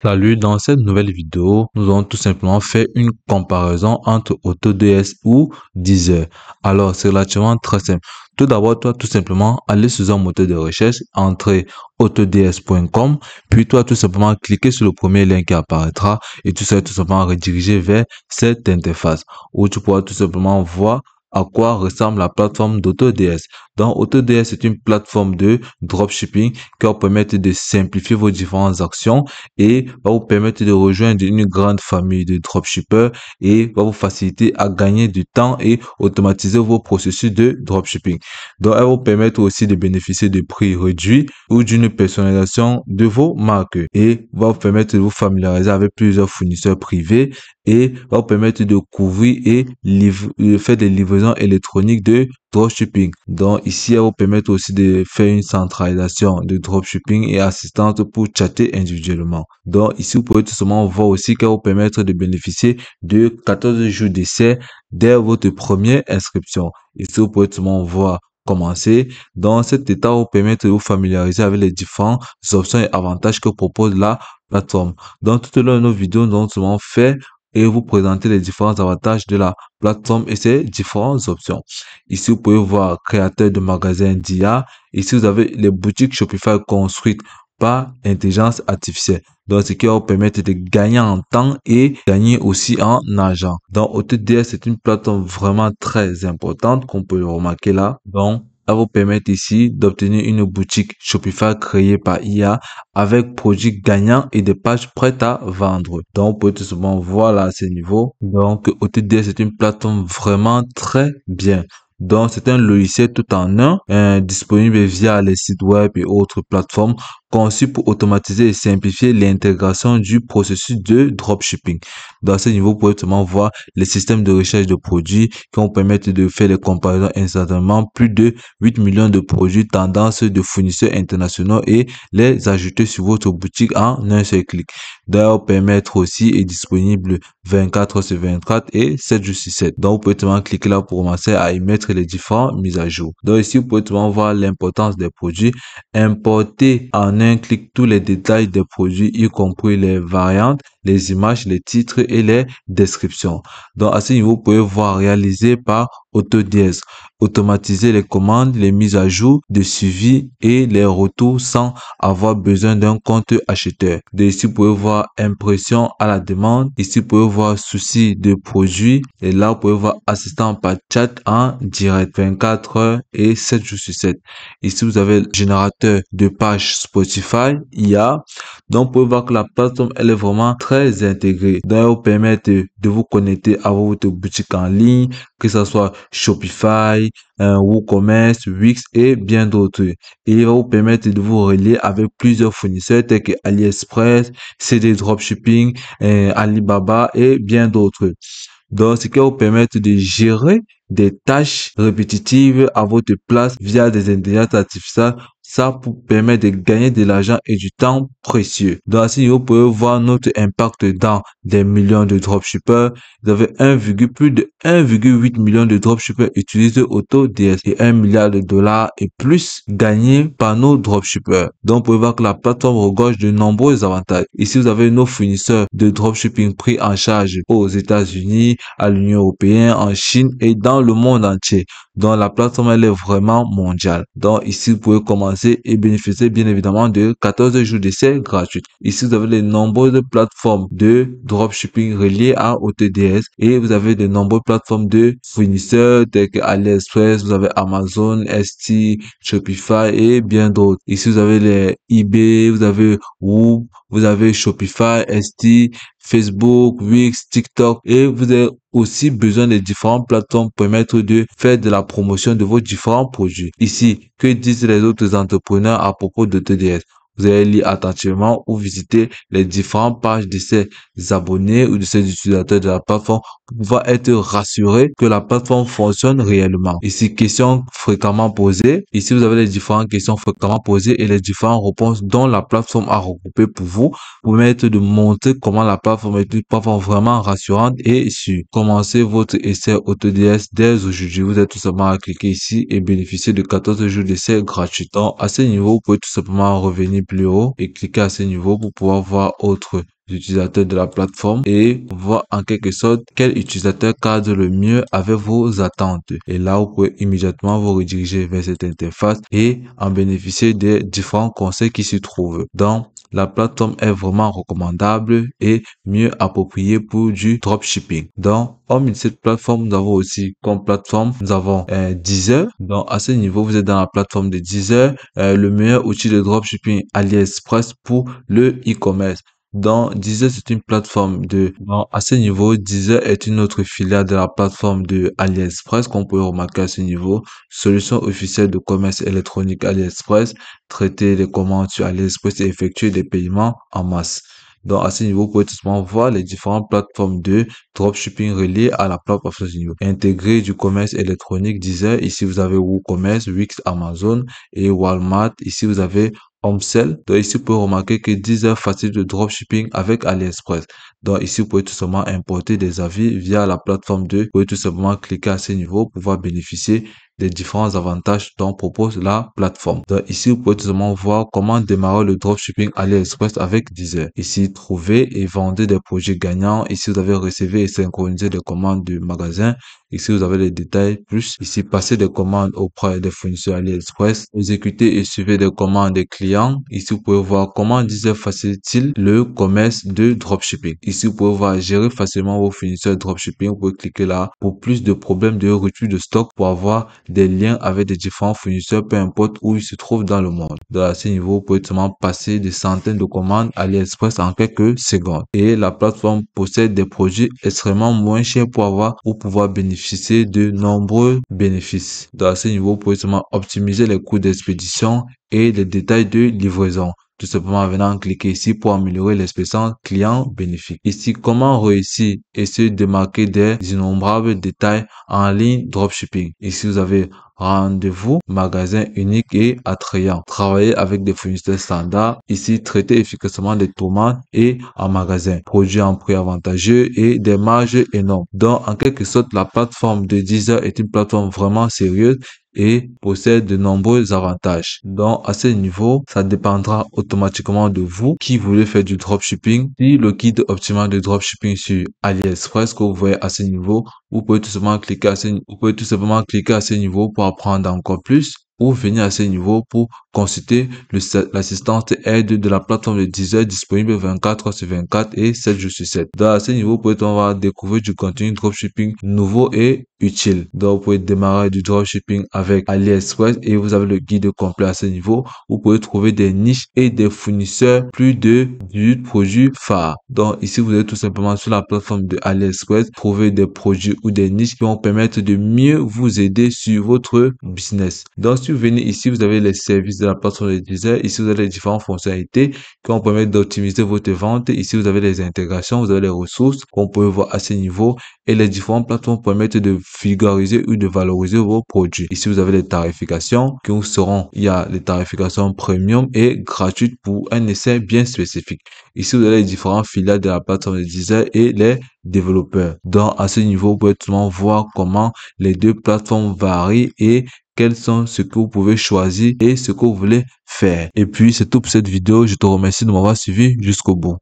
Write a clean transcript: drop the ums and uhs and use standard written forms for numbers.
Salut, dans cette nouvelle vidéo, nous allons tout simplement faire une comparaison entre AutoDS ou Deezer. Alors, c'est relativement très simple. Tout d'abord, toi, tout simplement, aller sur un moteur de recherche, entrer autods.com, puis toi, tout simplement, cliquer sur le premier lien qui apparaîtra et tu seras tout simplement redirigé vers cette interface où tu pourras tout simplement voir à quoi ressemble la plateforme d'AutoDS. Donc, AutoDS est une plateforme de dropshipping qui va vous permettre de simplifier vos différentes actions et va vous permettre de rejoindre une grande famille de dropshippers et va vous faciliter à gagner du temps et automatiser vos processus de dropshipping. Donc, elle va vous permettre aussi de bénéficier de prix réduits ou d'une personnalisation de vos marques et va vous permettre de vous familiariser avec plusieurs fournisseurs privés et va vous permettre de couvrir et faire des livraisons électroniques de dropshipping. Donc ici, elle va vous permettre aussi de faire une centralisation de dropshipping et assistance pour chatter individuellement. Donc ici, vous pouvez tout simplement voir aussi qu'elle va vous permettre de bénéficier de 14 jours d'essai dès votre première inscription. Ici, vous pouvez tout simplement voir commencer. Dans cet état, vous permettre de vous familiariser avec les différentes options et avantages que propose la plateforme. Dans tout au long de nos vidéos, nous allons souvent faire et vous présenter les différents avantages de la plateforme et ses différentes options. Ici, vous pouvez voir créateur de magasins d'IA. Ici, vous avez les boutiques Shopify construites par intelligence artificielle. Donc, ce qui va vous permettre de gagner en temps et gagner aussi en argent. Donc, AutoDS, c'est une plateforme vraiment très importante qu'on peut le remarquer là. Donc, elle vous permet ici d'obtenir une boutique Shopify créée par IA avec produits gagnants et des pages prêtes à vendre. Donc, vous pouvez tout simplement voir là à ce niveau. Donc, AutoDS, c'est une plateforme vraiment très bien. Donc, c'est un logiciel tout en un, disponible via les sites web et autres plateformes, conçu pour automatiser et simplifier l'intégration du processus de dropshipping. Dans ce niveau, vous pouvez seulement voir les systèmes de recherche de produits qui vont permettre de faire les comparaisons instantanément. Plus de 8 millions de produits tendance de fournisseurs internationaux et les ajouter sur votre boutique en un seul clic. D'ailleurs, permettre aussi est disponible 24 sur 24 et 7 jours sur 7. Donc, vous pouvez seulement cliquer là pour commencer à y mettre les différentes mises à jour. Donc, ici, vous pouvez seulement voir l'importance des produits, importer en un clic tous les détails des produits, y compris les variantes, les images, les titres et les descriptions. Donc, à ce niveau, vous pouvez voir réalisé par AutoDS, automatiser les commandes, les mises à jour de suivi et les retours sans avoir besoin d'un compte acheteur. De ici, vous pouvez voir impression à la demande. Ici, vous pouvez voir souci de produit. Et là, vous pouvez voir assistant par chat en direct 24 heures et 7 jours sur 7. Ici, vous avez le générateur de page Spotify, IA. Donc, vous pouvez voir que la plateforme, elle est vraiment très intégrée. Donc, elle vous permet de vous connecter à votre boutique en ligne, que ce soit Shopify, WooCommerce, Wix et bien d'autres. Et il va vous permettre de vous relier avec plusieurs fournisseurs tels que AliExpress, CD Dropshipping, Alibaba et bien d'autres. Donc, ce qui va vous permettre de gérer des tâches répétitives à votre place via des intelligences artificielles. Ça vous permet de gagner de l'argent et du temps précieux. Donc, à ce niveau, vous pouvez voir notre impact dans des millions de dropshippers. Vous avez plus de 1,8 million de dropshippers utilisent AutoDS et 1 milliard de dollars et plus gagnés par nos dropshippers. Donc, vous pouvez voir que la plateforme regorge de nombreux avantages. Ici, vous avez nos fournisseurs de dropshipping pris en charge aux États-Unis, à l'Union européenne, en Chine et dans le monde entier. Donc, la plateforme, elle est vraiment mondiale. Donc, ici, vous pouvez commencer et bénéficier bien évidemment de 14 jours d'essai gratuits. Ici, vous avez les nombreuses plateformes de dropshipping reliées à AutoDS et vous avez de nombreuses plateformes de fournisseurs tels que AliExpress, vous avez Amazon, Etsy, Shopify et bien d'autres. Ici, vous avez les eBay, vous avez Whoop, vous avez Shopify, Etsy, Facebook, Wix, TikTok et vous avez aussi besoin de différentes plateformes pour permettre de faire de la promotion de vos différents produits. Ici, que disent les autres entrepreneurs à propos de TDS? Vous allez lire attentivement ou visiter les différentes pages de ces abonnés ou de ces utilisateurs de la plateforme pour pouvoir être rassuré que la plateforme fonctionne réellement. Ici, questions fréquemment posées. Ici, vous avez les différentes questions fréquemment posées et les différentes réponses dont la plateforme a regroupé pour vous permettre de montrer comment la plateforme est une plateforme vraiment rassurante et sûre. Commencez votre essai AutoDS dès aujourd'hui. Vous êtes tout simplement à cliquer ici et bénéficier de 14 jours d'essai gratuit. Donc, à ce niveau, vous pouvez tout simplement revenir plus haut et cliquez à ce niveau pour pouvoir voir autres utilisateurs de la plateforme et voir en quelque sorte quel utilisateur cadre le mieux avec vos attentes. Et là, vous pouvez immédiatement vous rediriger vers cette interface et en bénéficier des différents conseils qui s'y trouvent. Donc, la plateforme est vraiment recommandable et mieux appropriée pour du dropshipping. Donc, hormis cette plateforme, nous avons aussi comme plateforme, nous avons Deezer. Donc, à ce niveau, vous êtes dans la plateforme de Deezer, le meilleur outil de dropshipping AliExpress pour le e-commerce. Donc, Deezer, c'est une plateforme à ce niveau, Deezer est une autre filiale de la plateforme de AliExpress qu'on peut remarquer à ce niveau. Solution officielle de commerce électronique AliExpress, traiter les commandes sur AliExpress et effectuer des paiements en masse. Donc, à ce niveau, vous pouvez tout simplement voir les différentes plateformes de dropshipping reliées à la plateforme à ce niveau. Intégrer du commerce électronique, Deezer. Ici, vous avez WooCommerce, Wix, Amazon et Walmart. Ici, vous avez Homesell. Donc ici, vous pouvez remarquer que Deezer facilite le dropshipping avec AliExpress. Donc ici, vous pouvez tout simplement importer des avis via la plateforme 2. Vous pouvez tout simplement cliquer à ce niveau pour pouvoir bénéficier des différents avantages dont propose la plateforme. Donc ici, vous pouvez tout simplement voir comment démarrer le dropshipping AliExpress avec Deezer. Ici, trouver et vendre des projets gagnants. Ici, vous avez recevé et synchroniser des commandes du magasin. Ici, vous avez les détails plus. Ici, passer des commandes auprès des fournisseurs AliExpress. Exécuter et suivre des commandes des clients. Ici, vous pouvez voir comment Deezer facilite le commerce de dropshipping. Ici, vous pouvez voir gérer facilement vos fournisseurs dropshipping. Vous pouvez cliquer là pour plus de problèmes de rupture de stock pour avoir des liens avec des différents fournisseurs, peu importe où ils se trouvent dans le monde. Donc, à ce niveau, vous pouvez seulement passer des centaines de commandes AliExpress en quelques secondes. Et la plateforme possède des produits extrêmement moins chers pour pouvoir bénéficier de nombreux bénéfices. Donc, à ce niveau, vous pouvez seulement optimiser les coûts d'expédition et les détails de livraison. Tout simplement en venant cliquer ici pour améliorer l'expérience client bénéfique. Ici, comment réussir et se démarquer des innombrables détails en ligne dropshipping. Ici, vous avez rendez-vous, magasin unique et attrayant. Travailler avec des fournisseurs standards. Ici, traiter efficacement les commandes et en magasin. Produits en prix avantageux et des marges énormes. Donc, en quelque sorte, la plateforme de Deezer est une plateforme vraiment sérieuse et possède de nombreux avantages. Donc, à ce niveau, ça dépendra automatiquement de vous qui voulez faire du dropshipping. Si le guide optimal de dropshipping sur AliExpress que vous voyez à ce niveau, vous pouvez tout simplement cliquer à ce niveau pour apprendre encore plus ou venir à ce niveau pour consulter l'assistance aide de la plateforme de Deezer disponible 24 heures sur 24 et 7 jours sur 7. Donc, à ce niveau, vous pouvez découvrir du contenu dropshipping nouveau et utile. Donc, vous pouvez démarrer du dropshipping avec AliExpress et vous avez le guide complet à ce niveau. Vous pouvez trouver des niches et des fournisseurs plus de 18 produits phares. Donc, ici, vous allez tout simplement sur la plateforme de AliExpress trouver des produits ou des niches qui vont permettre de mieux vous aider sur votre business. Donc, si vous venez ici, vous avez les services de la plateforme de Deezer. Ici, vous avez les différentes fonctionnalités qui vont permettre d'optimiser votre vente. Ici, vous avez les intégrations, vous avez les ressources qu'on peut voir à ce niveau et les différentes plateformes permettent de vulgariser ou de valoriser vos produits. Ici, vous avez les tarifications qui vous seront, il y a les tarifications premium et gratuites pour un essai bien spécifique. Ici, vous avez les différents filiales de la plateforme de Deezer et les développeurs. Donc, à ce niveau, vous pouvez tout le monde voir comment les deux plateformes varient et quels sont ce que vous pouvez choisir et ce que vous voulez faire. Et puis, c'est tout pour cette vidéo. Je te remercie de m'avoir suivi jusqu'au bout.